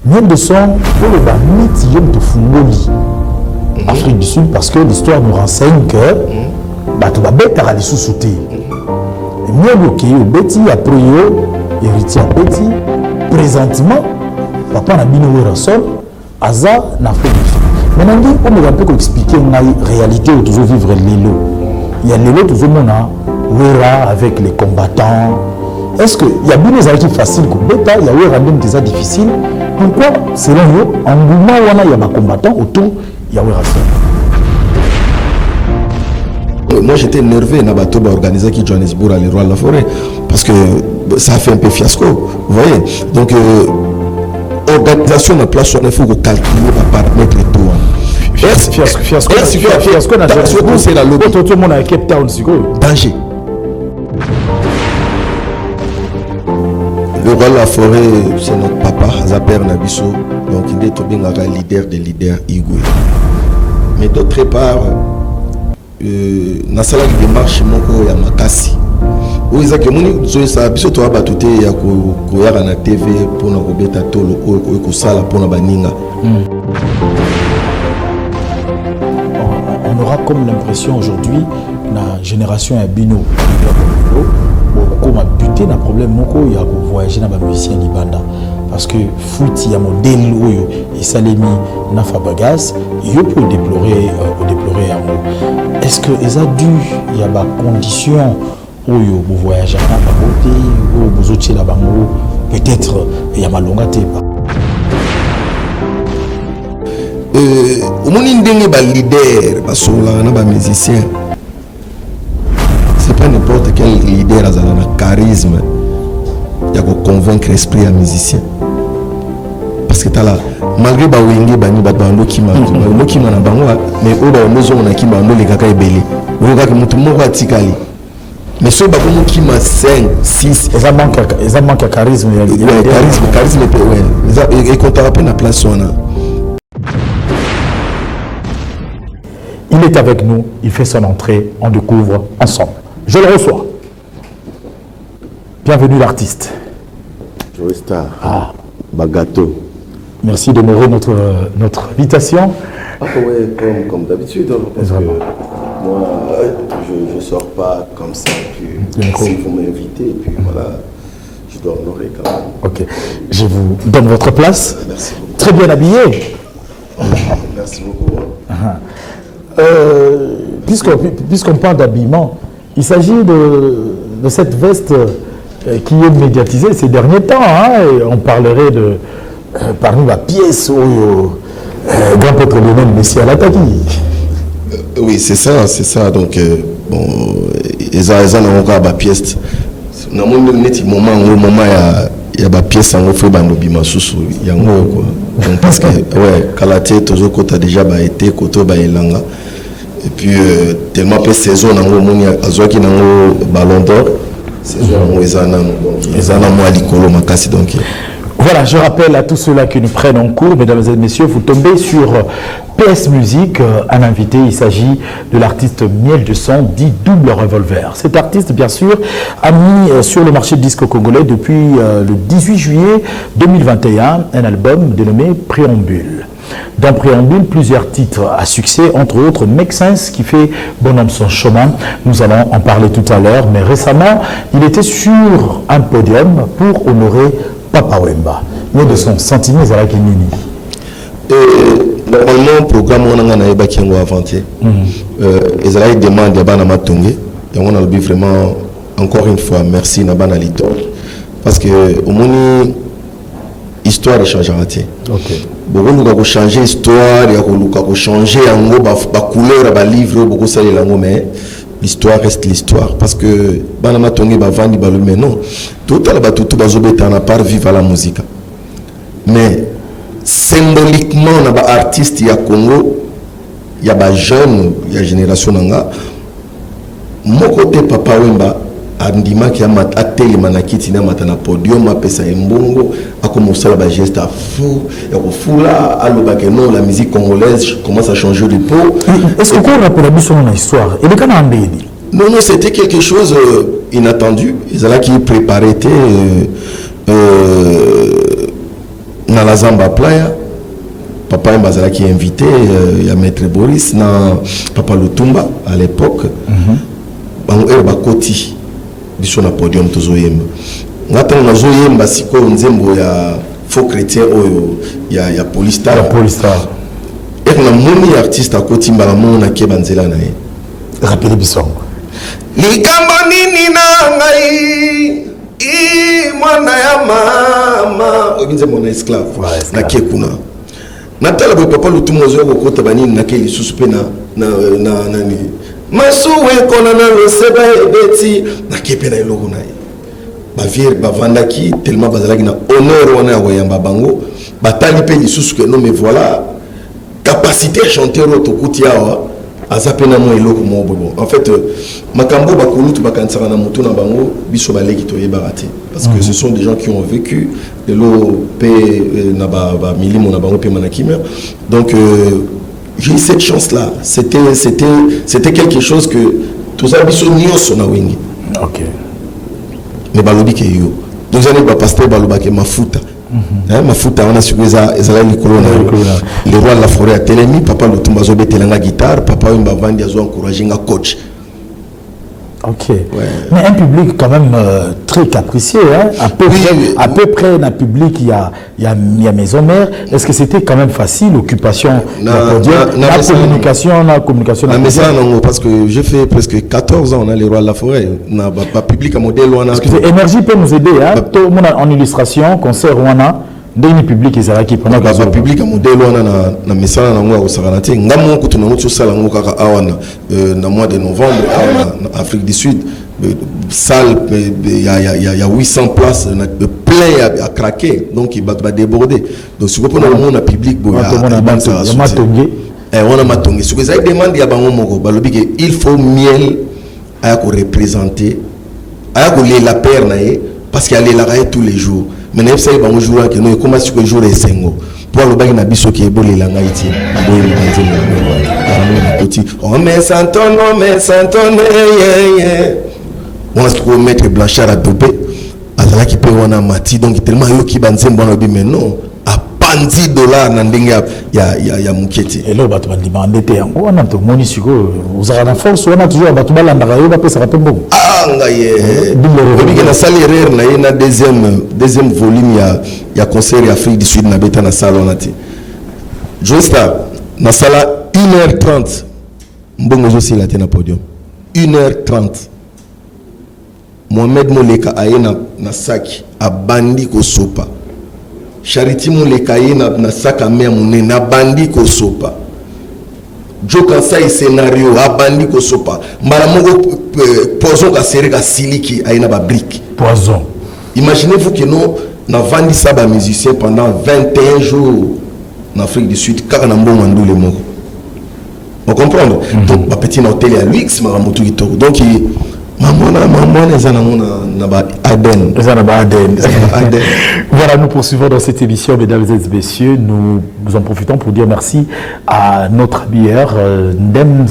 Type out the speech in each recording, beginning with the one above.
miel de son pour le mythe de Fungoli, Afrique du Sud, parce que l'histoire nous renseigne que tu vas bête à l'issue sauter. Miel ok, bêti après yo, héritier bêti, présentement, papa n'a bien ouvert son, Aza n'a fait du Sud. Maintenant, on va peut expliquer la réalité où toujours vivre l'élo. Il y a l'élo toujours mon avec les combattants. Est-ce qu'il y a bien des actifs faciles comme bêta, il y a eu random des actes difficiles? Pourquoi, selon vous, en mouvement où il y a des combattants autour, il y a eu racisme? Moi j'étais énervé na bateau organisé qui Johannesburg à l'Héroïne de la Forêt parce que ça a fait un peu fiasco, vous voyez. Donc organisation de place il faut calculer les paramètres et tout. Fiasco c'est la lobby. Tout le monde à Cape Town, c'est quoi? Danger. Le roi de la forêt, c'est notre papa, Zaper Nabiso. Donc il est bien le leader des leaders Igwe. Mais d'autre part, na sala qui démarche moko ya makasi. Ou ils a que moni ça biso to abatuté ya ko ya na TV pour na ko beta tolo ko sala pour na baninga. On aura comme l'impression aujourd'hui la génération ya bino comme a buté na problème moko ya ko voyager na ba musicien libanda parce que fouti ya modèle oyo et salemi na fabagas yo pour déplorer amour. Est-ce que ils a dû il y a ba condition oyo vous voyager na ba beauté ou vous autres la bango peut-être il y a malonga te pas omoni ndenge ba leader ba sola na ba musicien. C'est pas n'importe quel leader a un charisme il y a convaincre l'esprit à musicien parce que t'as là malgré ba wenge bani ba bando ki ma na bango mais o ba mezo na ki ma le kaka ebele o ka mutu moko atikali mais so ba ko ki ma 5 6 ils manque charisme charisme et quand tu rappelles la place on a. Il est avec nous, il fait son entrée, on découvre ensemble. Je le reçois. Bienvenue l'artiste. Joey Star. Ah. Bagato. Merci d'honorer notre invitation. Ah ouais, comme d'habitude. Parce que moi, je ne sors pas comme ça. Puis, si vous m'invitez, et puis voilà, je dois honorer quand même. Ok. Je vous donne votre place. Merci beaucoup. Très bien habillé. Merci beaucoup. Puisqu'on parle d'habillement, il s'agit de cette veste qui est médiatisée ces derniers temps. Hein, et on parlerait de parmi la pièce où grand prêtre Lionel Messi à l'attaque. Oui, c'est ça. Donc, bon, ils ont encore ma pièce. Dans mon moment, il y a ma pièce en fait dans l'obima sous quoi. Donc parce que ouais, Kalaté toujours quand déjà été koto ba elanga. Et puis tellement peu saison dans le monde azoki dans le ballon d'or saison ils en ont moi likolo makasi donc. Voilà, je rappelle à tous ceux-là qui nous prennent en cours, mesdames et messieurs, vous tombez sur PS Musique, un invité, il s'agit de l'artiste Miel de Son, dit Double Revolver. Cet artiste, bien sûr, a mis sur le marché de disque congolais depuis le 18 juillet 2021 un album dénommé Préambule. Dans Préambule, plusieurs titres à succès, entre autres Make Sense qui fait Bonhomme son chemin. Nous allons en parler tout à l'heure, mais récemment, il était sur un podium pour honorer Papa Wemba. Miel de Son, sentiment à la Kenini. Normalement, le programme on a eu qui avant-hier. Ils ont demandé à Bana Matongé et on a vraiment encore une fois merci à Bana Litor parce que au moins histoire changera. Ok. Beaucoup nous avons changé l'histoire, nous avons changé en gros la couleur, la livre, beaucoup ça les langues mais l'histoire reste l'histoire parce que Bana Matongé va vendre mais non tout à l'heure tout bazobeta na part vivre la musique mais symboliquement on a artiste il y a Congo il y a des jeunes il y a génération nanga mon côté Papa Wemba andima qui a ateli manakiti na matana podium a pesa embongo a commencé la geste à fou et au fou là aloba que non la musique congolaise commence à changer de peau. Est-ce qu'on rappelle la son histoire et le canard non c'était quelque chose inattendu ils allaient qui préparer dans Mazamba Playa papa Mbazala qui est invité il y a maître Boris na papa Lutumba à l'époque bango bakoti biso na podium tozoyemba ngata na zoyemba siko nzembo ya faux chrétien oyo ya Polistar et na moni artiste akoti mbala mona ke banzela na ye rappelez bisongo likambo nini na ngai mwana ya mama obinze mona esclave na kekuna natala bo papa Lutumba zo ko kota banini na ke lisusu pe na nani masuwe kona na loseba ebeti na ke pe na eloko na ye bavier bavandaki tellement bazalaki na honneur wana ya koyamba bango batali pe lisusu que non mais voilà capacité chanteur autokuti awa azapena mo eloko mo bobo en fait makambo bakulutu bakansaka na mutu na bango biso baleki toyeba raté parce que ce sont des gens qui ont vécu de l'eau pe na ba milimo na bango pe manakima donc j'ai eu cette chance là c'était quelque chose que tout ça biso nyonso na wengi OK mais balobi ke yo donc j'allais ba pasteur baloba ke mafuta mafuta wana sikuza ezala likolo na le roi de la forêt a telemi papa Lutumba zo betelanga guitare papa Wimba Vandi azo encourager nga coach. OK ouais. Mais un public quand même très capricieux hein? À peu près dans le public il y a maison mère. Est-ce que c'était quand même facile l'occupation la communication na mais ça non parce que j'ai fait presque 14 ans on a le roi de la forêt na pas public à modèle on a énergie peut nous aider hein tout le monde en illustration concert on a ndeni public ezala ki pendant que public à modèle on a na message na ngwa osaranate ngamo ko tuna ngotso sala ngokaka awana na mois de novembre en Afrique du Sud salle il y a 800 places plein à craquer donc il va déborder donc si vous prenez le monde public on a matongé on a matongé ce que ça demande ya bango moko balobi que il faut miel à ko représenter à ko la paire naé parce qu'il y a la tous les jours mais ne sais pas bon jour que nous comment ce que jour est singo pour le bague na biso qui est bolé la ngaiti boye le petit on met santon on a trouvé maître Blanchard à Dobé azala qui peut on a mati donc tellement yo qui banzembo na bi mais non à pandi $, na ndenge ya muketi et là bato ba demandé yango on a to moni siko uzara na force on a toujours bato ba landa yo ba pesa ka pembo ngaye bobiki na sali erreur na ye na deuxième volume ya concert ya Afrique du Sud na beta na salon na ti Joestar na sala 1h30 mbongo zo sila te na podium 1h30 Mohamed Moleka aye na saki abandi ko sopa Charity Moleka aye na saka mea mune na bandi ko sopa Joka sa scénario abandi ko sopa mbala moko poison ka serre ka siliki aina ba brique poison imaginez-vous que nous na vandi ça ba musicien pendant 21 jours en Afrique du Sud kaka na mbongo ndule moko on comprendre donc ba petit hôtel à luxe ma moto ki toko donc maman ezana na ba Aden Voilà, nous poursuivons dans cette émission, mesdames et messieurs. Nous en profitons pour dire merci à notre habilleur, Nems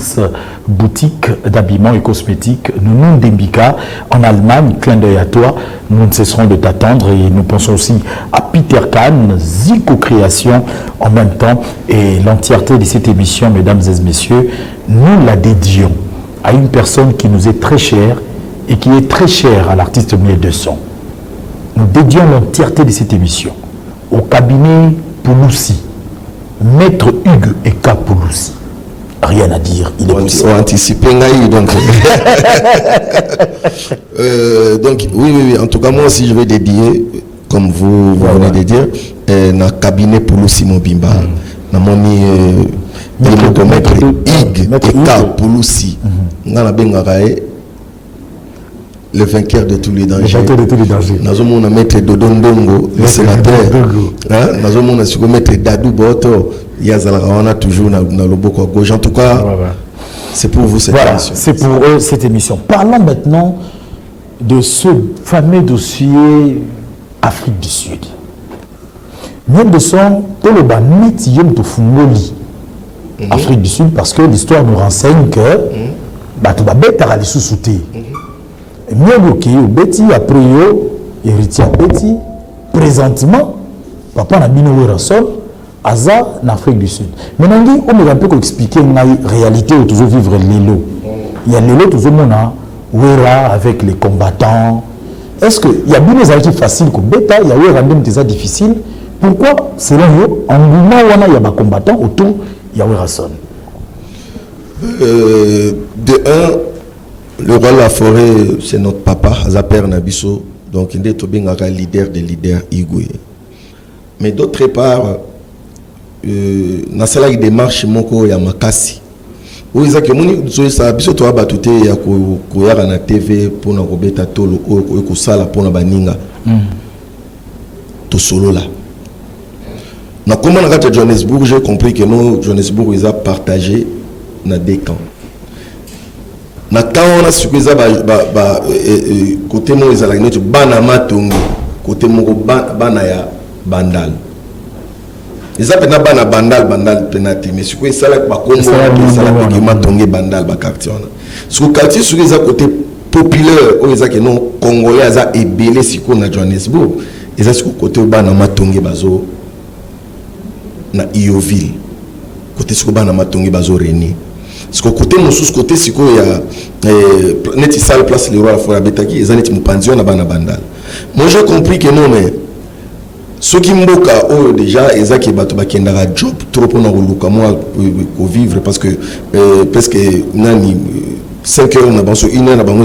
Boutique d'habillement et cosmétiques, Nounou Dembika, en Allemagne. Clin d'œil à toi. Nous ne cesserons de t'attendre et nous pensons aussi à Peter Kahn, Zico Création en même temps. Et l'entièreté de cette émission, mesdames et messieurs, nous la dédions à une personne qui nous est très chère et qui est très chère à l'artiste Miel de Son. Nous dédions l'entièreté de cette émission au cabinet Pouloussi, Maître Hugues Eka Pouloussi. Rien à dire, il est possible. On anticipe donc. Donc, oui, en tout cas, moi aussi, je vais dédier, comme vous venez de dire, dans cabinet Pouloussi Mobimba. Dans mon Maître Hugues Eka Pouloussi. Le vainqueur de tous les dangers. Nous avons maître Dodondongo, le sénateur. Nous avons maître Dadou Boto. On a toujours dans le boko à gauche. En tout cas, c'est pour vous cette émission. C'est pour eux cette émission. Parlons maintenant de ce fameux dossier Afrique du Sud. Nous sommes dans le banitium de Fungoli, Afrique du Sud, parce que l'histoire nous renseigne que tu vas bêter à les sous-souter. Mieux que au Betty, après yo, héritier Betty, présentement, papa na bino Werrason aza en Afrique du Sud. Maintenant on me peut expliquer la réalité où toujours vivre l'élo. Il y a l'élo toujours mona Wera avec les combattants. Est-ce que il y a bien des actifs faciles comme bêta, il y a eu random des difficiles. Pourquoi selon vous en mouvement wana il y a des combattants autour il y a Werrason? De un, le roi de la forêt, c'est notre papa, Azaper Nabiso, donc il est un leader des leaders Igwe. Mais d'autre part, dans cette démarche, il y a Makasi. Où ils ont dit ça, biso to abatute ya koyara na TV pour na robeta tolo ko sala pour na baninga. To solo là. Na comment na à Johannesburg, j'ai compris que nous Johannesburg ils a partagé na deux camps. Na camp on a sukuza côté mo ils a la bana matongi, côté mo bana ya bandal. Ils appellent bana bandal penati mais sukuza sala ba kombo sala pe matongi bandal ba quartier on. Sur quartier sur les côté populaire on ils a que non congolais aza ebelé siko na Johannesburg, ils a sur côté bana matongi bazo na Ioville. Côté siko bana matongi bazo Reni. Parce que côté sous côté siko ya neti salle place le roi la forêt betaki ils ont mu pension na bana bandal. Moi j'ai compris que non mais ceux qui mboka oh déjà ils ont qui batu bakenda job trop pour na luka moi pour vivre parce que presque nani 5 heures na banso une heure na bango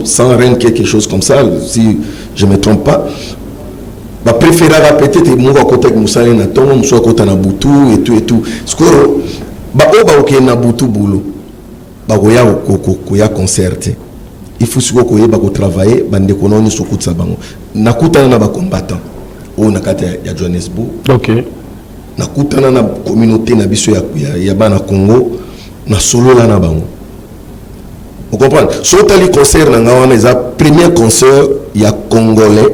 sans rien quelque chose comme ça si je me trompe pas. Ba préférer peut-être mon côté avec Moussa na tongo Moussa côté na butu et tout parce que ba oba ok na butu boulot ba goya ko ya concerté il faut siko ko yeba ko travailler bande ko noni sokutsa bango nakutana na ba combattant o na kata ya Johannesburg. OK. Nakutana na communauté na biso ya bana Congo na solo la na bango. Vous comprenez? Sotali concert na ngawana za premier concert ya congolais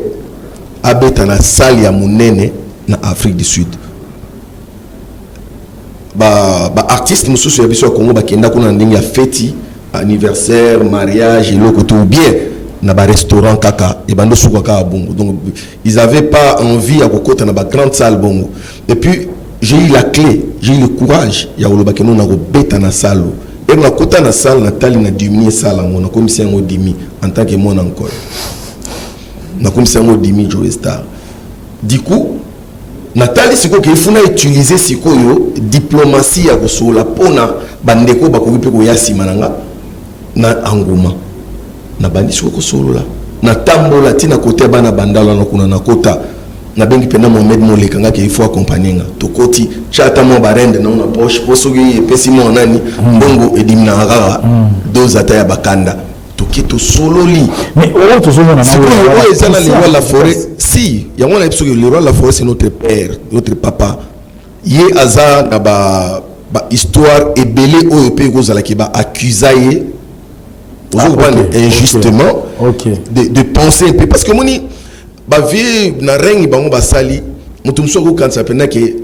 abeta na salle ya munene na Afrique du Sud. Ba artiste mususu ya biso ya Congo bakenda kuna ndenge ya fête, anniversaire, mariage, eloko tout bien na ba restaurant kaka et bando suka ka bongo. Donc ils avaient pas envie à kokota na ba grande salle bongo. Et puis j'ai eu la clé, j'ai eu le courage ya oloba ke na robeta na salle. Et na kota na salle na tali na diminuer salle mon comme si on dimi en tant que mon encore. Na comme si on dimi Joe Star. Du coup Nathalie siko ke ifuna utiliser siko yo diplomatie ya kosola pona bandeko bakoki ko yasi mananga na anguma na bandi siko kosolola na tambola tina côté bana bandala na kuna na kota na bengi pena Mohamed Molekanga ke il faut accompagner to koti chata mo barende na una poche posogi pesi mo nani mbongo edimna ngara dozata ya bakanda to sololi mais on to solo na le roi la forêt si ya mona episo le roi la forêt c'est notre père notre papa ye aza na ba histoire ebelé o pe kozala ki ba accusaye injustement de penser un peu parce que moni ba vie na rengi bango basali mutu msoko kansa pena ke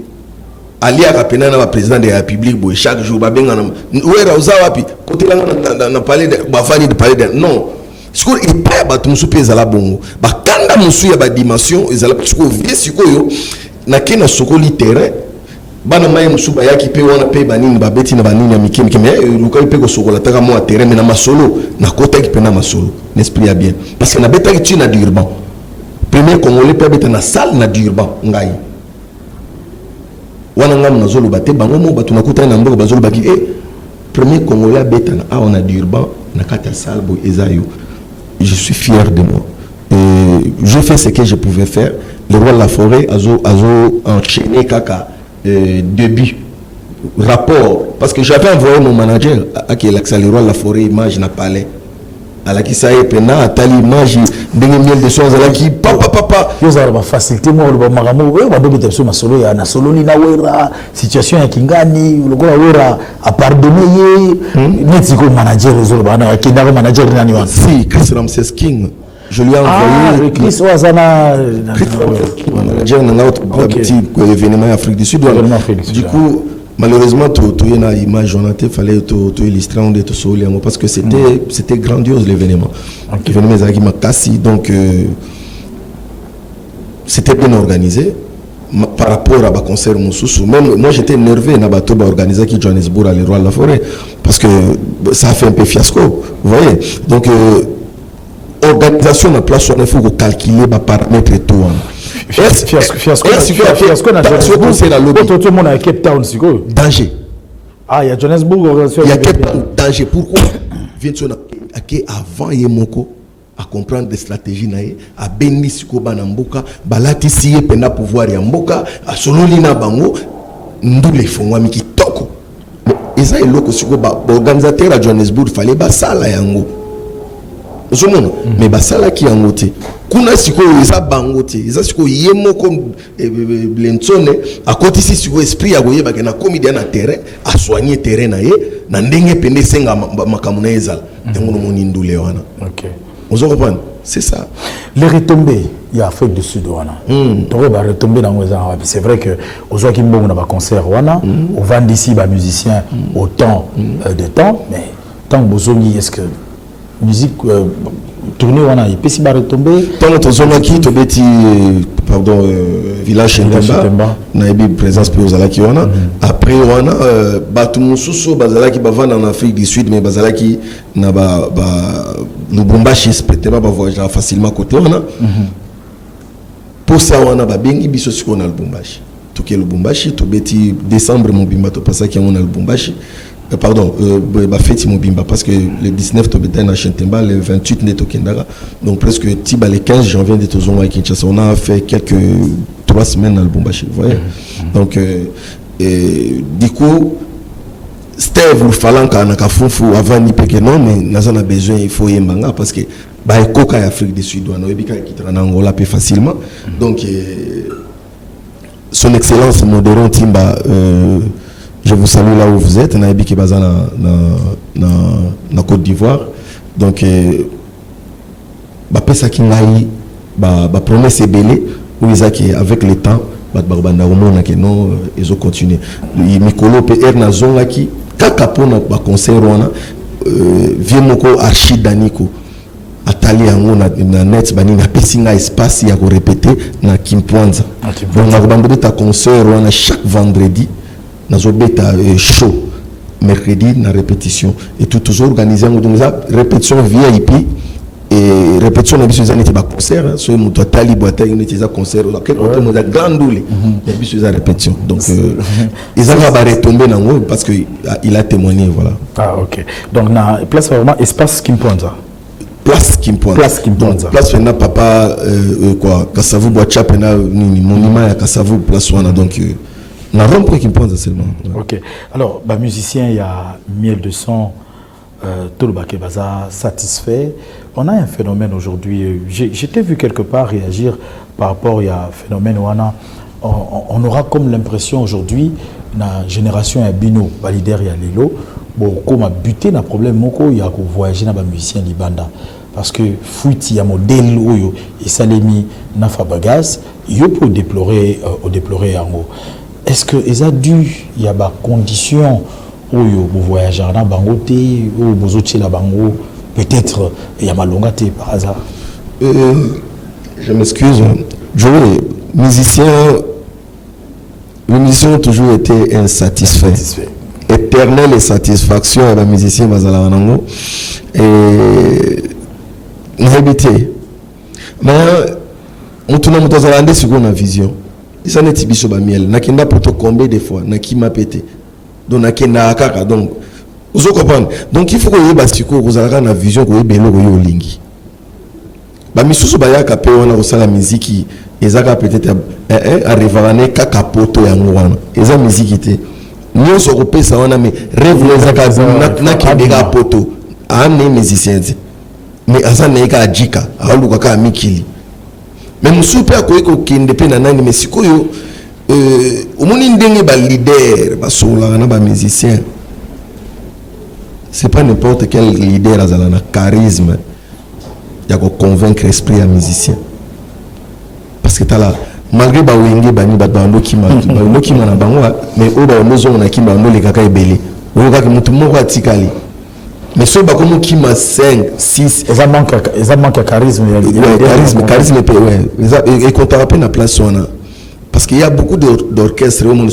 ali akapena na président de la République boy chaque jour ba benga na wera uzawapi côté là na parler de bafani de parler de non siko il pas ba tumsu peza la bongo ba kanda musu ya ba dimension ezala siko vie siko yo na kena soko littéraire bana maye musu ba yaki pe wana pe banini ba beti na banini ya mikemi mais luka pe ko soko la taka mo terrain mais na masolo na kota ki pe na masolo l'esprit a bien parce que na beta ki na durban premier congolais pe beta na salle na durban ngai wana ngam nazolo baté bango mo batu nakuta na mboka bazolo baki premier congolais beta na on a durban na kata salbo ezayo je suis fier de moi et je fais ce que je pouvais faire le roi de la forêt azo enchaîné kaka début rapport parce que j'avais envoyé mon manager à qui le roi de la forêt image na palais à la qui ça est pena atali image ndenge miel de choses à la qui papa yo za ba facilité mo ba magamo we ba bebete so masolo ya na solo ni na wera situation ya kingani lokola wera a pardonner neti ko manager zo ba na ki na manager nani wa si Chris Ramses King je lui ai envoyé Chris Wazana manager na autre petit événement Afrique du Sud du coup malheureusement tout y a image on a fallait tout illustrer on était soli parce que c'était grandiose l'événement l'événement Zaki Makasi donc c'était bien organisé par rapport à concert Moussoussou. Même moi j'étais énervé na bateau organisé qui Johannesburg à l'Hérois de la Forêt parce que ça a fait un peu fiasco, vous voyez. Donc organisation na place on il faut calculer ba paramètres et tout. Fiasco na Johannesburg c'est la lobby. Tout le monde à Cape Town siko. Danger. Ah, il y a Johannesburg organisation. Il y a Cape Town danger. Pourquoi? Vient sur avant Yemoko à comprendre des stratégies nae à béni siko bana mboka balati siye pena pouvoir ya mboka a sololi na bango ndule fongwa miki toko eza eloko siko ba organisateur à Johannesburg fallait ba sala yango ozomona mais ba sala ki yango te kuna siko eza bango te eza siko yemoko blensone a côté siko esprit ya goyeba ke na comédien na terrain a soigner terrain na ye na ndenge pende senga makamuna ezala tango no moni ndule wana. OK. Vous comprenez? C'est ça. Les retombées, il y a Afrique du Sud. C'est vrai que aux gens qui ont un concert, on vend d'ici les musiciens autant de temps, mais tant que vous est-ce que musique tournée, il peut s'y retomber. Tant que vous qui tu bêtis, pardon, village Chentemba, naïbi présence pour Ozalaki wana. Après wana, Batumoussousso, Bazalaki bavana en Afrique du Sud, mais Bazalaki na ba Lubumbashi peut-être pas voyager facilement côté wana. Pour ça wana ba bengi biso siko na Lubumbashi. Toke Lubumbashi, to bêtis décembre mon bimba to passa qui on a Lubumbashi. Pardon, fête Mobimba parce que le 19 Tobeta na Chentemba, le 28 Neto Kendara, donc presque Tiba le 15 janvier de Tozonwa et Kinshasa. On a fait 3 semaines à Lubumbashi, vous voyez. Donc, du coup, Steve le falant qu'à Nakafoufou avant ni péké non, mais nous avons besoin, il faut y mbanga parce que bah Koka Afrique du Sud, on a qui en Angola plus facilement. Donc, son Excellence Modéron Timba. Je vous salue là où vous êtes, Naïbi qui est basé na Côte d'Ivoire. Donc, pesa qui n'aille, promesse est belée, où ils ont avec le temps, ils ont continué. Mikolo PR na zonga qui, kakapo na concert wana, vieux moko archi daniko, atali yango na net bani na pesinga espace ya ko répéter na Kimpwanza. Donc na bandé ta concert wana chaque vendredi. Nous avons show mercredi na répétition et tout organisé en répétition VIP et répétition na biso zaneti ba concert so muto tali boîte une tiza concert là quelque côté mo grande doule et biso za répétition donc ils ont va retomber nango parce que il a témoigné voilà. Ah OK. Donc na place vraiment espace Kimpwanza. Place Kimpwanza. Place fena papa quoi Kasavu Boacha pena ni monument ya Kasavu place wana donc on a rempli qui pense seulement. OK. Alors, musicien, il y a 1200 tout le baquet bazar satisfait. On a un phénomène aujourd'hui. J'étais vu quelque part réagir par rapport à un phénomène où on aura comme l'impression aujourd'hui, la génération à Bino, valider et à Lilo, comme a buté un problème, il y a voyager dans les musiciens libanda. Parce que Fouti y a modèle où et Salemi n'a pas bagage, il peut déplorer en haut. Est-ce que il y a des conditions où vous voyagez dans Bangote ou vous êtes là Bango peut-être il y a malongate par hasard? Je m'excuse. Le musicien ont toujours été insatisfait. Éternelle insatisfaction à la musicien Bazala Wanango et habité. Mais on tourne dans un sur une vision. Il s'en est biso ba miel nakenda poto combien de fois nakima pété donc nakenda akaka donc vous comprenez donc il faut que yeba siko kozalaka na vision ko yebelo ko yolingi ba misusu ba yaka pe wana ko sala musique ezaka peut-être arrivana kaka poto yango wana eza musique te nyonso ko pesa wana mais rêve ezaka na kibega poto ane musicien mais azana eka ajika aluka ka mikili. Mais je suis pas indépendant, mais si vous avez un leader, un musicien, ce n'est pas n'importe quel leader qui a un charisme qui a convaincre l'esprit d'un musicien. Parce que malgré que vous avez un mais vous avez mais ce pas comme qui m'a 5 6 ça manque de charisme charisme et quand tu rappelles la place on a parce qu'il y a beaucoup d'orchestres au monde.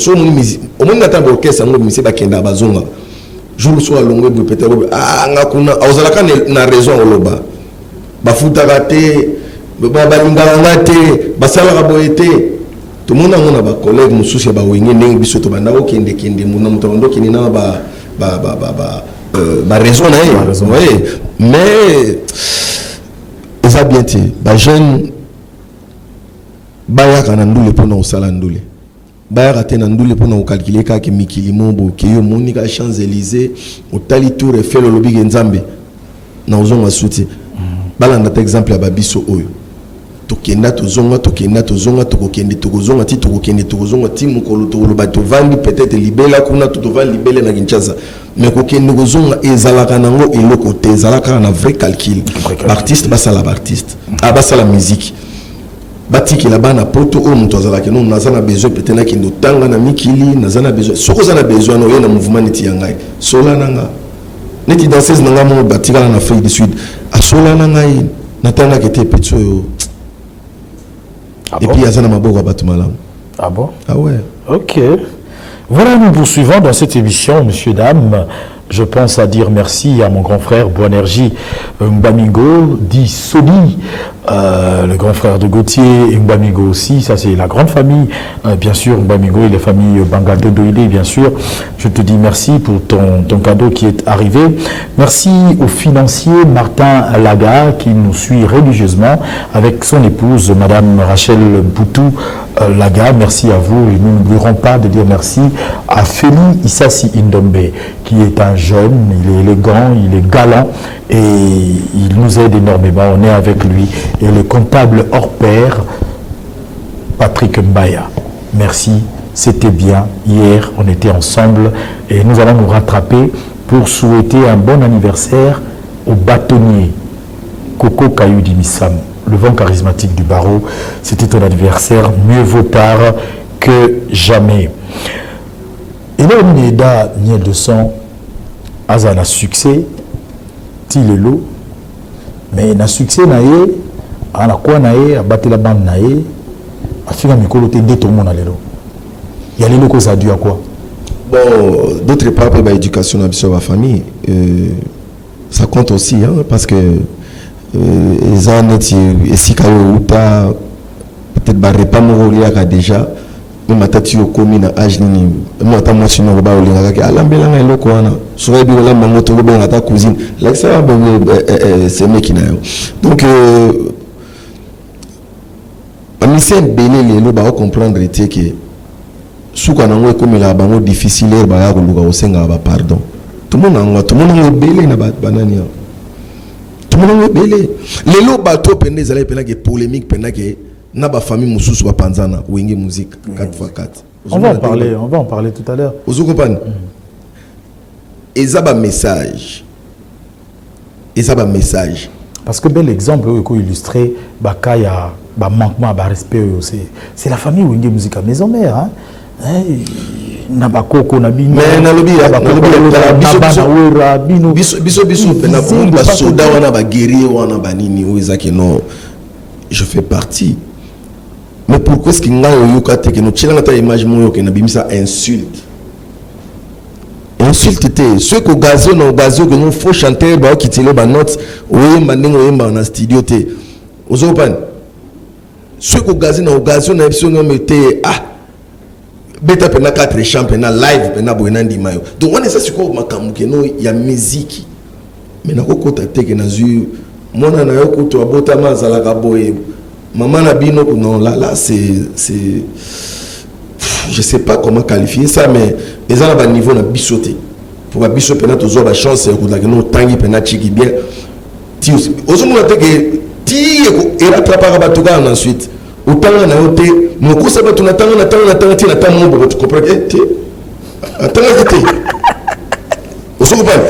Au monde n'attend d'orchestre, on ne sait pas qu'il y a bazonga. Je me suis allongé pour peut-être ngakuna ozalaka na raison oloba. Bafuta raté, balinga ngate, basala boete. Tout le monde a un collègue mususi ba wenge ndenge biso to banda okende muna mutondo kinina ba raison na oui, mais ça bien été ba jeune baya kana ndule pona osala ndule baya raté na ndule pona calculer ka ke mikili mombo ke yo monika Champs-Élysées otali tour Eiffel lobi nzambe na ozonga suti balanda exemple ya babiso oyo tokenda tozonga tokozonga ti mukolo to bato vandi peut-être libela kuna to vandi libela na Kinshasa mais kokende kozonga ezalaka nango eloko te ezalaka na vrai calcul artiste basala artiste basala musique batiki la bana poto o muto azalaka no nazana besoin peut-être na kendo tanga na mikili nazana besoin soko zana besoin no yena mouvement neti yangai sola nanga neti danseuse nanga mo batika na Afrique du Sud a sola nanga natanga kete petso yo. Ah et bon? Puis il y a ça dans ma boue à Batoumalam. Ah bon? Ah ouais. Ok. Voilà, nous poursuivons dans cette émission, messieurs, dames. Je pense à dire merci à mon grand frère Boanergie Mbamingo, dit Soli, le grand frère de Gauthier, Mbamingo aussi, ça c'est la grande famille, bien sûr, Mbamingo et les familles Bangado Doïdé, bien sûr. Je te dis merci pour ton cadeau qui est arrivé. Merci au financier Martin Laga qui nous suit religieusement avec son épouse, Madame Rachel Boutou Laga. Merci à vous et nous n'oublierons pas de dire merci à Feli Issassi Indombe qui est un jeune, il est élégant, il est galant et il nous aide énormément. On est avec lui. Et le comptable hors pair, Patrick Mbaya. Merci, c'était bien. Hier, on était ensemble et nous allons nous rattraper pour souhaiter un bon anniversaire au bâtonnier Coco Kayudi Missam, le vent charismatique du barreau. C'était ton anniversaire, mieux vaut tard que jamais. Et là, on est dans Niel de sang, Azana succès, Tilelo, mais na succès naé, ana quoi naé, abattre la bande naé, afika mikolo te ndeto mona lelo. Ya lelo ko ça dû à quoi? Bon, d'autre part, pour l'éducation de la famille, ça compte aussi, hein, parce que les années, et si peut-être pas me déjà. Même à tati au commune à âge nini moi ta moi sinon ba olinga ka alambela na eloko wana souvent bi la mango to ba na ta cousine là ça c'est mec na yo donc amisen belé lelo ba comprendre té que suka na ngo comme la bango difficile ba ya ko luka osenga ba pardon tout le monde belé na ba banani tout le monde belé lelo ba to pende zala pena que polémique pena que na ba famille mususu ba panzana wenge musique 4x4. On va en parler tout à l'heure. Vous comprenez? Et ça ba message. Parce que bel exemple où illustrer ba kaya ba manquement ba respect aussi. C'est la famille wenge musique à maison mère hein. Na ba koko na bino. Mais na lobi biso pena ba soda wana ba guerrier wana ba nini oizaki no je fais partie. Mais pourquoi est-ce qu'il y a une image qui insulte? Insulte, ceux qui ont gazé, que nous faut chanter, qui tirent les notes, dans studio. Ceux qui ont gazé, beta pena 4 championnats live pena boenandi mayo. Donc on est ça sur quoi il y a musique. Mais na ko contacter que na zu mona na yo ko to abota mazala ka boye. Maman Nabino, non, là, c'est. Je ne sais pas comment qualifier ça, mais les gens à un niveau de bissoté. Pour que bissoté, ils ont la chance, ils ont tangi, ils bien. Ils ont que ti et rattrapera ensuite. Autant on a été, mon coup, ça va tout attendre, tu comprends?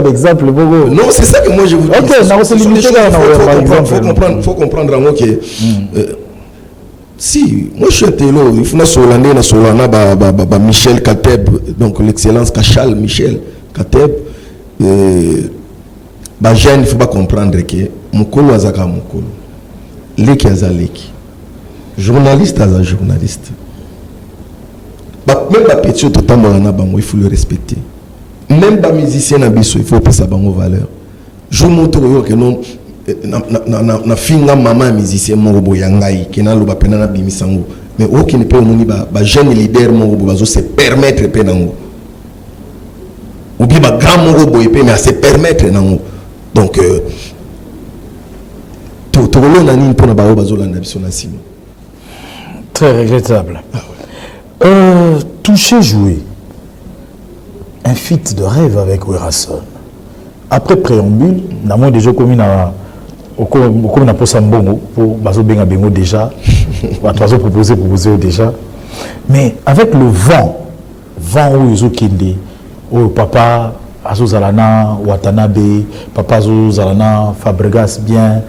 Exemple, non, c'est ça que moi je vous dis. Il faut comprendre moi que si moi je suis un télo, il faut que Michel Kateb, donc l'excellence Kachal Michel Kateb, jeune, il faut pas comprendre que Mukolo azaka Mukolo, Leki azaleki. Journaliste à la journaliste. Même les petits, il faut le respecter. Même les musiciens, il faut passer sa valeur. Je montre que non, na finga maman musicien morobo yangai, qui n'a pas peine à bimisango. Mais aucun ne peut pas jeune leader morobo se permettre penango. Ou bien grand morobo mais à se permettre nango. Donc tout le monde a une pour na bazo la nabison nasimo. Très regrettable. Toucher, jouer. Un feat de rêve avec Werason. Après préambule, nous avons déjà commis comme na posa mbongo pour bazo benga bengo déjà, bazo proposer déjà. Mais avec le vent où ils ont kinde, oh papa azo zalana Watanabe, papa azo zalana Fabregas bien,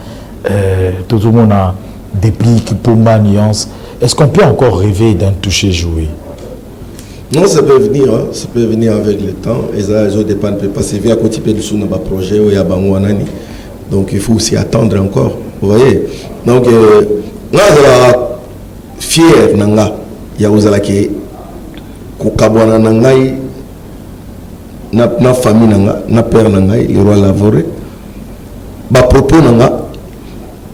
tout le monde a déplique pour ma nuance. Est-ce qu'on peut encore rêver d'un toucher jouer? Non, ça peut venir, hein. Ça peut venir avec le temps. Et ça, ils dépendent parce que via côté de sous notre projet où il y a Bangouanani. Donc il faut aussi attendre encore. Vous voyez. Donc là, je suis fier nanga. Il y a aussi qui Kukabwana nangai na famille nanga, na père nangai, le roi Lavoré. Ba propos nanga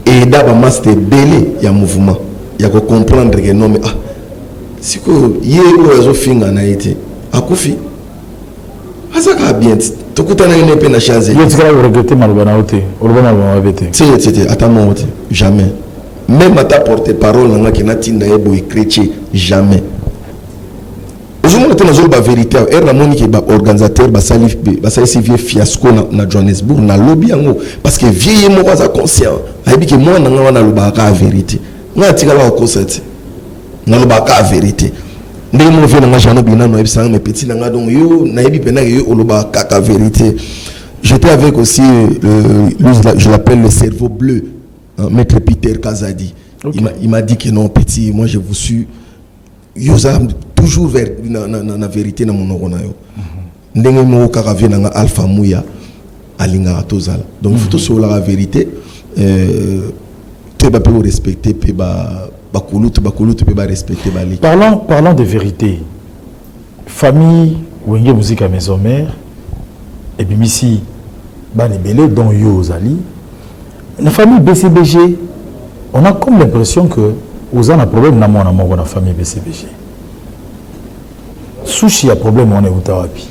et d'abord master belé il y a mouvement. Il y a que comprendre que non mais si que hier oiseau finga na été akufi azaka bien to kutana une pe na chance il tu vas regretter malbana oté olbana ba bete c'était attends jamais même à ta porte parole nga ki na tinda ebo chrétien jamais aujourd'hui on a la vérité er na moni ki ba organisateur ba salif ba salif vieux fiasco na Johannesburg na lobby yango parce que vieux mo ba conscient ayebi ki moi na nga wana loba ka vérité nga tikala ko consent na la vérité. Ndé mo vient na jano bina no ebisanga mes petits nanga donc yo na yebi pena yo oloba ka vérité. J'étais avec aussi je l'appelle le cerveau bleu, maître Peter Kazadi. Okay. Il m'a dit que non petit, moi je vous suis yo za toujours vers na vérité na mon orona yo. Ndenge mo ka vient na Alpha Mouya alinga tozala. Donc faut tout sur la vérité tu vas pas respecter pe ba respecter. Parlons de vérité. Famille, Wenge Musique à Maison Mère, et puis ici, Banibele, dont Yozali. La famille BCBG, on a comme l'impression que vous avez un problème dans la famille BCBG. Sushi a problème, on est où Tawapi.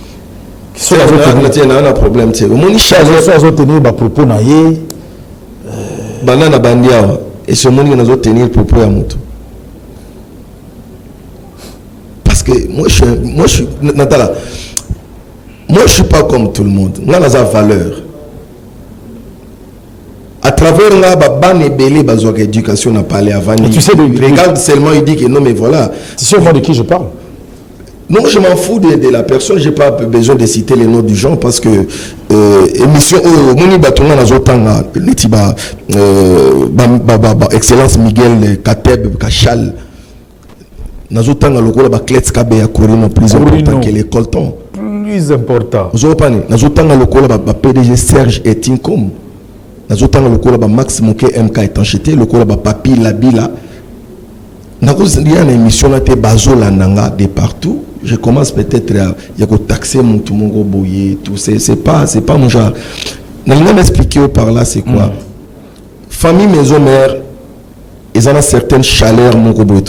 On a un problème. On a tenu des propos naïe. Banana Bandia. Et ce monde qui a tenir propos à moto. Parce que moi je suis pas comme tout le monde. Moi j'ai valeur. À travers la ban et belé bazoka éducation n'a parlé avant. Tu sais regarde seulement il dit que non mais voilà. Tu sais au moins de qui je parle? Non, je m'en fous de la personne, j'ai pas besoin de citer les noms du genre parce que émission Moni Batonga Nazotanga, Netiba Excellence Miguel Kateb Kachal Nazotanga lokola ba Klets Kabe ya Corino plus important que les Colton. Plus important. Nazotanga lokola ba PDG Serge Etinkom. Nazotanga lokola ba Max Moke MK étanchéité, lokola ba Papi Labila. Il y a une émission là, Bazola Nanga de partout. Je commence peut-être à taxer mon tout mon boyer, tout c'est pas mon genre. N'a m'expliquer par là c'est quoi. Famille maison mère, ils ont une certaine chaleur mon boy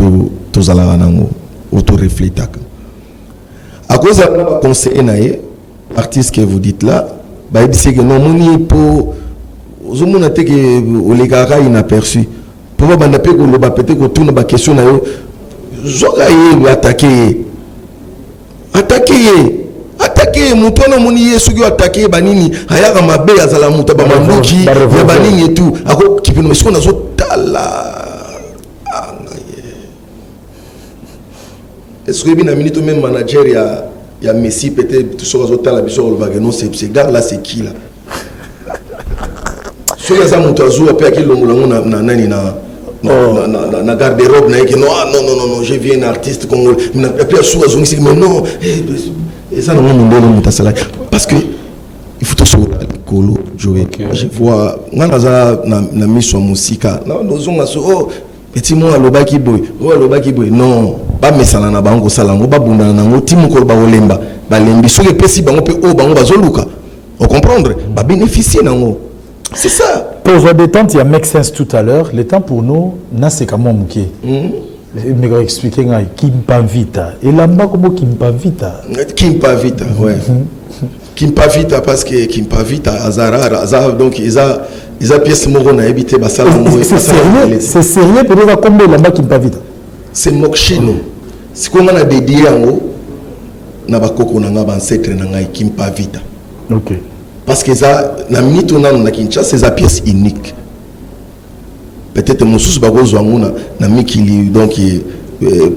tous à la ranango, auto refléter. À cause de la conseil naïe, artiste que vous dites là, bah il dit que non moni pour aux hommes on que les gars inaperçus. Pour moi, on a peut-être que tout nos questions na yo, zogaye attaquer. Attaquer muto na moni yesu ki attaquer banini ayaka mabe azala muto ba manduki ya banini et tout ako kipino est-ce qu'on a zo tala est-ce que bien minute même manager ya Messi peut-être tout ça zo tala biso le vague non c'est gars là c'est qui là so ya za muto azu apia ki longolango na nani na garde-robe non je viens un artiste congolais mais non et ça non parce que il faut tout sur jouer je vois na mission musique na petit mo alobaki boy non ba mesana na bango salango ba bunda na ngo timu ko ba olemba ba lembi soki pesi bango pe o bango bazoluka on comprendre ba bénéficier nango c'est ça. Pour votre détente, il y a Make Sense tout à l'heure. Le temps pour nous, c'est comme Mouké. Mais vais expliquer Kimpa Vita. Et là-bas, comment Kimpa Vita? Kimpa Vita, ouais. Kimpa Vita, parce que Kimpa Vita, Azara, donc ils ont pièce morona habité Basala. C'est sérieux pour nous, combien là-bas Kimpa Vita? C'est Mokshino. C'est comme on a dédié en haut, Nabakoko Nanga ancêtre Nanga Kimpa Vita. Ok. Parce que ça, na minute on a na Kinshasa, c'est une pièce unique. Peut-être Moussous Bagozo Amuna, na Mikili, donc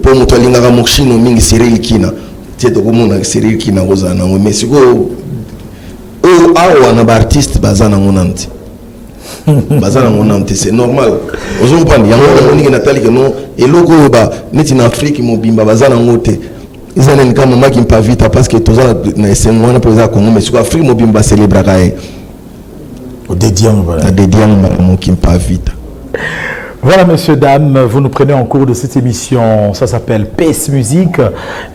pour moi, tu as Mokshino Mingi Cyril Kina. Tu as dit Cyril Kina Rosana, mais c'est quoi? Oh, ah, on a artiste Bazana Monante. Bazana Monante, c'est normal. Aujourd'hui, il y a un monde qui Nathalie que non, et logo, net en Afrique, mon bimba Bazana Mote. Ils ont un moment qui me pas vite parce que tous les c'est moi pour ça Congo mais sur Afrique mon bimba célébrer au dédiant voilà mon qui me pas vite. Voilà, messieurs, dames, vous nous prenez en cours de cette émission, ça s'appelle PS Musique,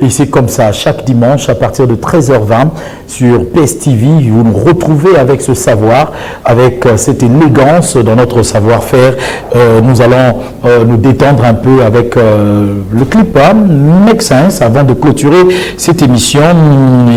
et c'est comme ça, chaque dimanche, à partir de 13h20, sur PS TV, vous nous retrouvez avec ce savoir, avec cette élégance dans notre savoir-faire. Nous allons nous détendre un peu avec le clip Make Sense, avant de clôturer cette émission,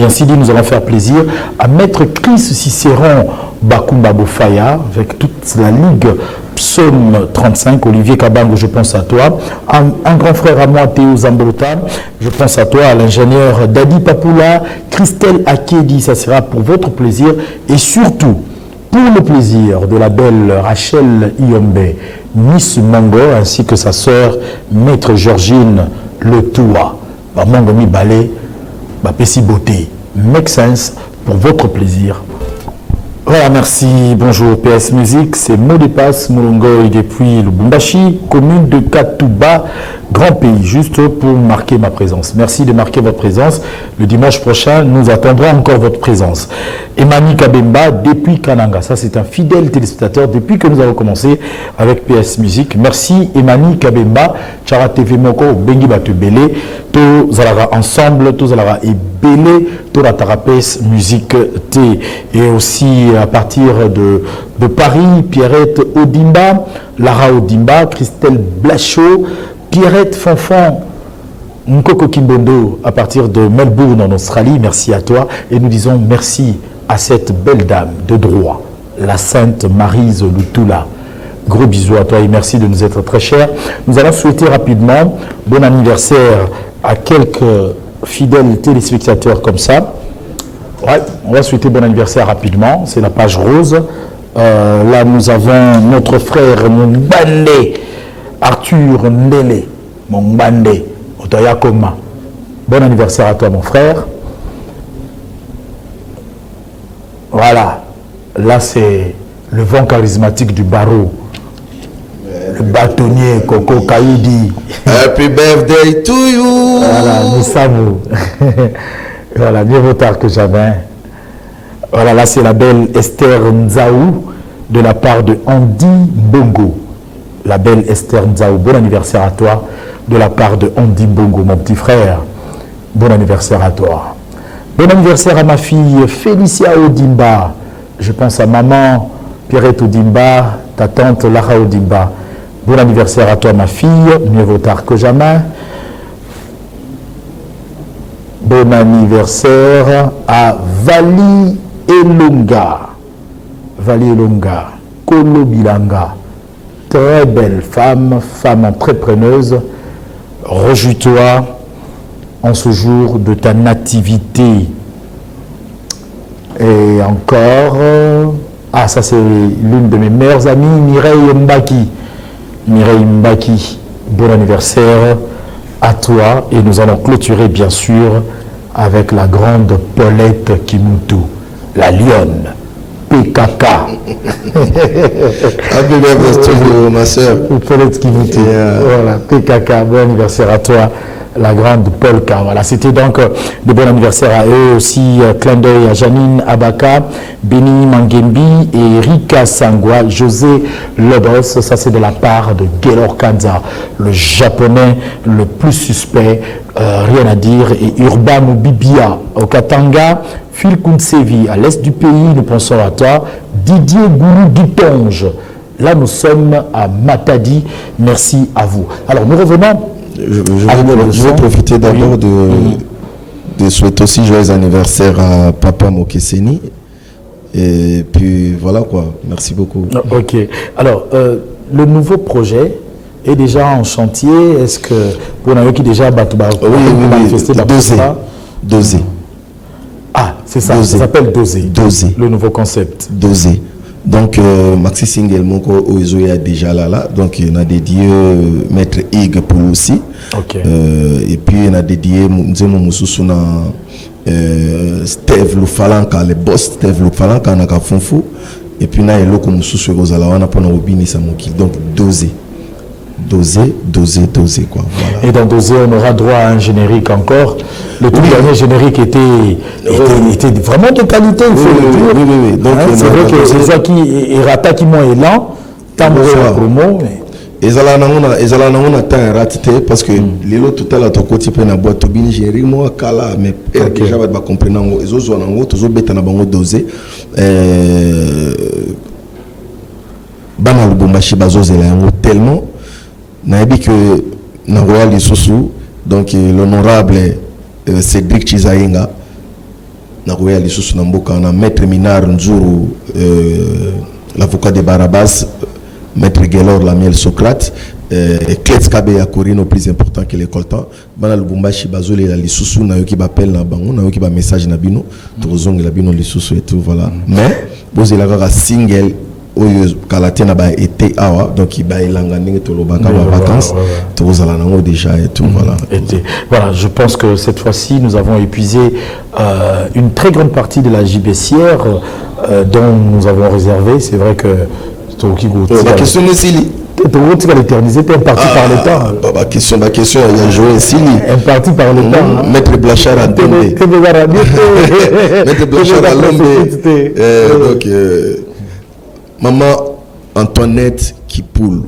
et ainsi dit, nous allons faire plaisir à Maître Chris Cicéron Bakumba Bofaya, avec toute la Ligue Psaume 35, Olivier Kabango, je pense à toi. Un grand frère à moi, Théo Zambrota, je pense à toi, à l'ingénieur Dadi Papoula, Christelle Akedi, ça sera pour votre plaisir et surtout pour le plaisir de la belle Rachel Iombe, Miss Mango, ainsi que sa sœur, Maître Georgine Le Toua. Mango Mi Balé, Pessi Beauté. Make Sense pour votre plaisir. Voilà, merci. Bonjour PS Musique, c'est Modepass Mulongoy depuis Lubumbashi, commune de Katouba, grand pays, juste pour marquer ma présence. Merci de marquer votre présence. Le dimanche prochain, nous attendrons encore votre présence. Emani Kabemba depuis Kananga, ça c'est un fidèle téléspectateur depuis que nous avons commencé avec PS Musique. Merci Emani Kabemba, Chara TV Moko, Bengi Batubele, tous allons ensemble, tous allons ébélé, tous la Tarapes Musique T. Et aussi à partir de Paris, Pierrette Odimba, Lara Odimba, Christelle Blachot, Pierrette Fanfan, Nkoko Kimbondo à partir de Melbourne en Australie, merci à toi. Et nous disons merci à cette belle dame de droit, la Sainte Maryse Lutula. Gros bisous à toi et merci de nous être très chers. Nous allons souhaiter rapidement bon anniversaire à quelques fidèles téléspectateurs comme ça. Ouais, on va souhaiter bon anniversaire rapidement, c'est la page rose. Là, nous avons notre frère Mbande, Arthur Ndele, Mbande, Otoya Koma. Bon anniversaire à toi, mon frère. Voilà, là, c'est le vent charismatique du barreau. Le bâtonnier Coco Kaïdi. Happy birthday to you. Voilà, nous savons. Voilà, mieux vaut tard que jamais. Voilà, là c'est la belle Esther Nzaou de la part de Andy Bongo. La belle Esther Nzaou, bon anniversaire à toi de la part de Andy Bongo, mon petit frère. Bon anniversaire à toi. Bon anniversaire à ma fille Félicia Odimba. Je pense à maman Pierrette Odimba, ta tante Lara Odimba. Bon anniversaire à toi ma fille, mieux vaut tard que jamais. Bon anniversaire à Vali Elonga. Vali Elonga, Kolo Bilanga. Très belle femme, femme entrepreneuse. Rejouis-toi en ce jour de ta nativité. Et encore, ah ça c'est l'une de mes meilleures amies, Mireille Mbaki. Mireille Mbaki, bon anniversaire à toi et nous allons clôturer bien sûr avec la grande Paulette Kimutu, la lionne, PKK. Happy birthday, ma soeur. Paulette Kimutu, voilà, PKK, bon anniversaire à toi. la grande polka. Voilà, c'était donc de bon anniversaire à eux aussi. Clin d'œil à Janine Abaka, Beni Mangembi et Rika Sangwa, José Lobos. Ça, c'est de la part de Gaylor Kanza, le japonais le plus suspect, rien à dire. Et Urban Bibia au Katanga, Phil Kuntsevi à l'est du pays, nous pensons à toi. Didier Gourou Guitonge. Là, nous sommes à Matadi. Merci à vous. Alors, nous revenons. Je vais profiter d'abord de souhaiter aussi joyeux anniversaire à Papa Mokeseni. Et puis, voilà quoi. Merci beaucoup. Ok. Alors, le nouveau projet est déjà en chantier. Est-ce que vous avez qui déjà manifesté Dosé. Ah, c'est ça. Ça s'appelle Dosé. Dosé. Le nouveau concept. Dosé. Donc, Maxi Single Moko Oezo est déjà là. Donc, il a dédié Maître Ig pour aussi. Okay. Et puis, il a dédié Nzemo Moussoussouna Steve Lufalanka, le boss Steve Lufalanka, Naka Fonfou. Et puis, il y a Loko Moussoussou Rozalawana pour Nobini Samoki. Donc, dosé, quoi. Voilà. Et dans Dosé, on aura droit à un générique encore. Le tout dernier générique était vraiment de qualité, il faut le dire. Oui. Donc, c'est vrai que c'est ça qui est rata qui m'a élan, tant de promo. Et ça là, on a tant raté parce que les autres tout à l'heure, tu as na boîte bini gérer moi kala mais déjà va pas comprendre ngo les autres ngo tous beta na bango dosé bana lubumbashi bazozela ngo tellement na dit que na royal lisusu donc l'honorable Cédric Chizayenga na royal lisusu na mboka na maître Minar Nzuru l'avocat de Barabas, maître Gaylor Lamiel Socrate, Klets Kabe ya Corino plus important que l'école temps bana lubumbashi bazole la lisusu na yoki bapel na bango na yoki ba message na bino tozonga la bino lisusu et tout voilà mais bozela ka single oyo kalatena ba été awa donc il ba ilanga ndenge to lobaka ba vacances tozala nango déjà et tout voilà voilà je pense que cette fois-ci nous avons épuisé une très grande partie de la JBCR dont nous avons réservé c'est vrai que la question est si tu vas l'éterniser, tu es parti par le temps. La question, il y a joué ici. Un parti par le temps. Maître Blachard à Dombe. Maître Blachard à Lombe. Donc, maman Antoinette Kipoul,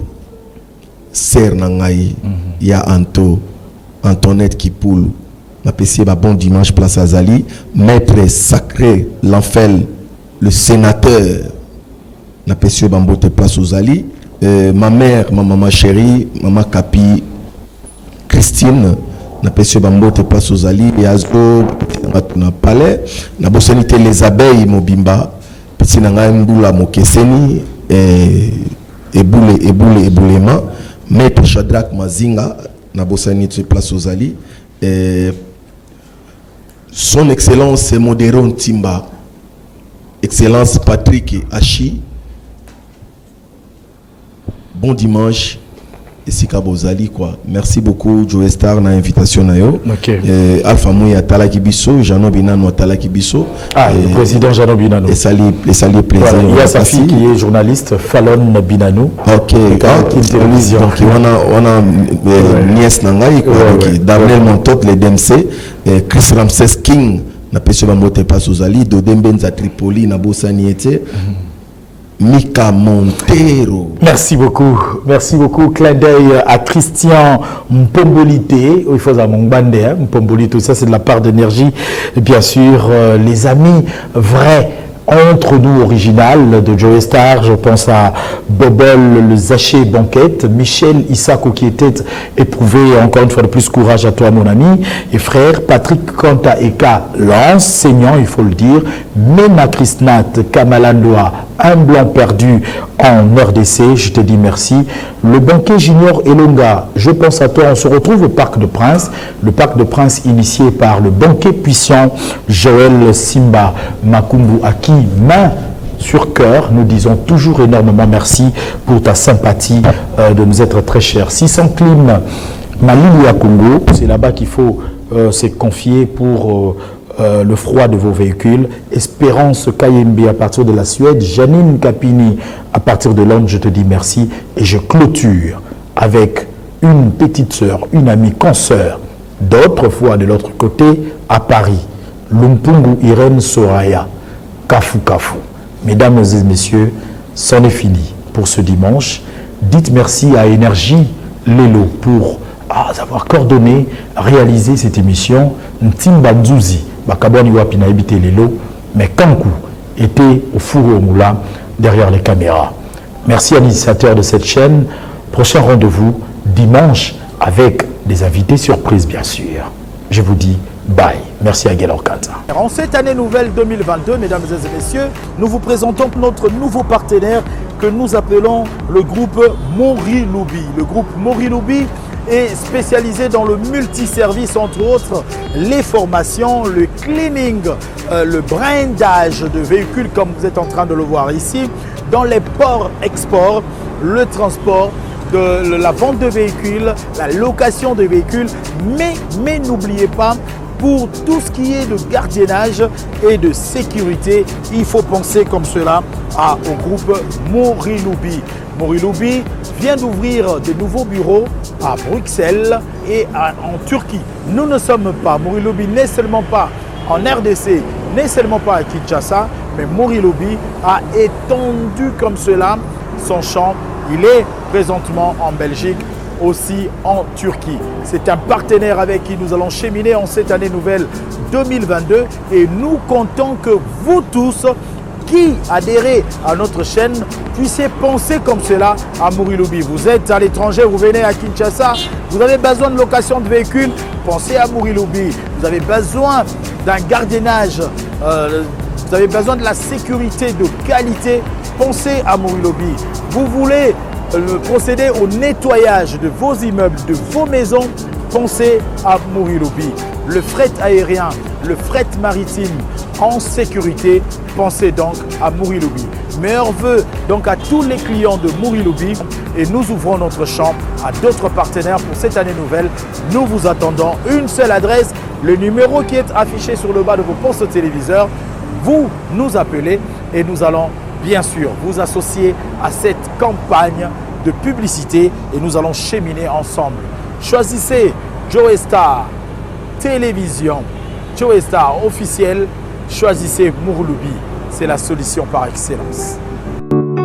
Serre Nangaï, il y a Antoinette Kipoul, ma PC, bon dimanche, place Azali, Maître Sacré, l'Enfel, le sénateur, na PC, Bambote, place Azali. Ma mère, ma maman chérie, maman Kapi, Christine, na pesio bambote place aux Ali, et Azo, na palais, na bossanité les abeilles, Mobimba, petit nanga mbula mokeseni, et boulema, maître Shadrach Mazinga, na bossanité place aux Ali, son excellence Modéron Timba, excellence Patrick Hachi. Bon dimanche, et Sika Bozali quoi. Merci beaucoup Joe Star na invitation na yo. Okay. Alpha Mouya Talaki Bisso, Jano Binano Talaki Bisso. Le président Jano Binano. Et sali plaisir. Voilà, il y a sa fille qui est journaliste, Fallon Binano. Ok. Télévision. Donc on a nièce Nangaï quoi. Daniel Montot les DMC, Chris Ramses King na pesio bamote pas Ozali, Dodembenza Tripoli na Bosani été. Mika Montero. Merci beaucoup. Clin d'œil à Christian Mpombolite. Il faut à mon bandé, Mpombolite, ça c'est de la part d'énergie. Et bien sûr, les amis vrais entre nous original de Joe Star, je pense à Bobol le Zaché Banquette, Michel Issako qui était éprouvé, encore une fois de plus courage à toi mon ami et frère, Patrick Kanta Eka, l'enseignant il faut le dire, Mena Krisnat Kamalandoa, un blanc perdu en RDC, je te dis merci. Le banquet Junior Elonga, je pense à toi, on se retrouve au Parc de Prince, le Parc de Prince initié par le banquet puissant Joël Simba Makumbu Aki, main sur cœur, nous disons toujours énormément merci pour ta sympathie de nous être très chers. 600 Clim Malili à Congo, c'est là-bas qu'il faut se confier pour le froid de vos véhicules. Espérance Kayembe à partir de la Suède, Janine Capini à partir de Londres, je te dis merci et je clôture avec une petite sœur, une amie, consoeur D'autres fois, de l'autre côté, à Paris, Lumpungu Irène Soraya, Kafu Kafu. Mesdames et messieurs, c'en est fini pour ce dimanche. Dites merci à Énergie Lelo pour avoir coordonné, réalisé cette émission. Ntimba Nzouzi, Bakabwani Wapina Ebite Lelo, mais Kankou était au four et au moulin derrière les caméras. Merci à l'initiateur de cette chaîne. Prochain rendez-vous dimanche avec des invités surprises, bien sûr. Je vous dis bye. Merci à Guélor Kata. En cette année nouvelle 2022, mesdames et messieurs, nous vous présentons notre nouveau partenaire que nous appelons le groupe Moriloubi. Le groupe Moriloubi est spécialisé dans le multiservice, entre autres les formations, le cleaning, le brandage de véhicules, comme vous êtes en train de le voir ici, dans les ports-exports, le transport, de la vente de véhicules, la location de véhicules, mais n'oubliez pas, pour tout ce qui est de gardiennage et de sécurité, il faut penser comme cela au groupe Moriloubi. Moriloubi vient d'ouvrir de nouveaux bureaux à Bruxelles et en Turquie. Nous ne sommes pas, Moriloubi n'est seulement pas en RDC, n'est seulement pas à Kinshasa, mais Moriloubi a étendu comme cela son champ. Il est présentement en Belgique, aussi en Turquie. C'est un partenaire avec qui nous allons cheminer en cette année nouvelle 2022 et nous comptons que vous tous qui adhérez à notre chaîne puissiez penser comme cela à Moriloubi. Vous êtes à l'étranger, vous venez à Kinshasa, vous avez besoin de location de véhicules, pensez à Moriloubi. Vous avez besoin d'un gardiennage, vous avez besoin de la sécurité de qualité, pensez à Moriloubi. Vous voulez procéder au nettoyage de vos immeubles, de vos maisons, pensez à Moriloubi. Le fret aérien, le fret maritime en sécurité, pensez donc à Moriloubi. Meilleurs vœux donc à tous les clients de Moriloubi et nous ouvrons notre champ à d'autres partenaires pour cette année nouvelle. Nous vous attendons. Une seule adresse, le numéro qui est affiché sur le bas de vos postes téléviseurs. Vous nous appelez et nous allons bien sûr vous associer à cette campagne de publicité et nous allons cheminer ensemble. Choisissez Joe Star Télévision, Joe Star officiel, choisissez Moriloubi, c'est la solution par excellence.